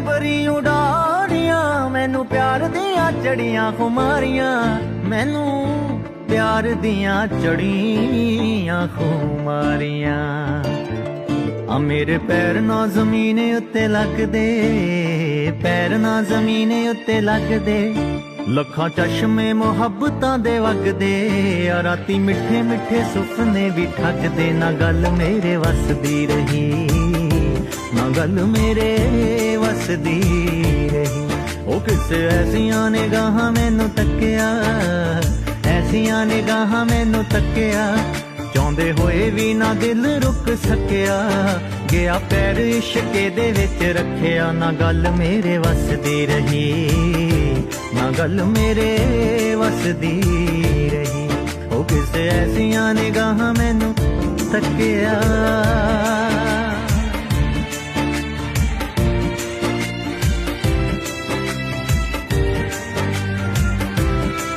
अंबरी उडारियां मैनू प्यार दियां चढ़ियां खुमारियां मैनू प्यार दियां चढ़ियां खुमारियां आ मेरे पैर ना जमीने उत्ते लगदे पैर ना जमीने उत्ते लगदे लखां चश्मे मुहब्बतां दे वगदे आ राती मिठे मिठे सुपने भी ठगदे ना गल मेरे वसदी रही ना गल मेरे वसदी रही ओ किसे ऐसियां निगाहां मैनू तक्किया ऐसियां निगाहां मैनू तक्किया चाहुंदे होए भी ना दिल रुक सकिया गया पैर इश्के दे विच रखिया ना गल मेरे वसदी रही ना गल मेरे वसदी रही ओ किसे ऐसियां निगाहां मैनू तक्किया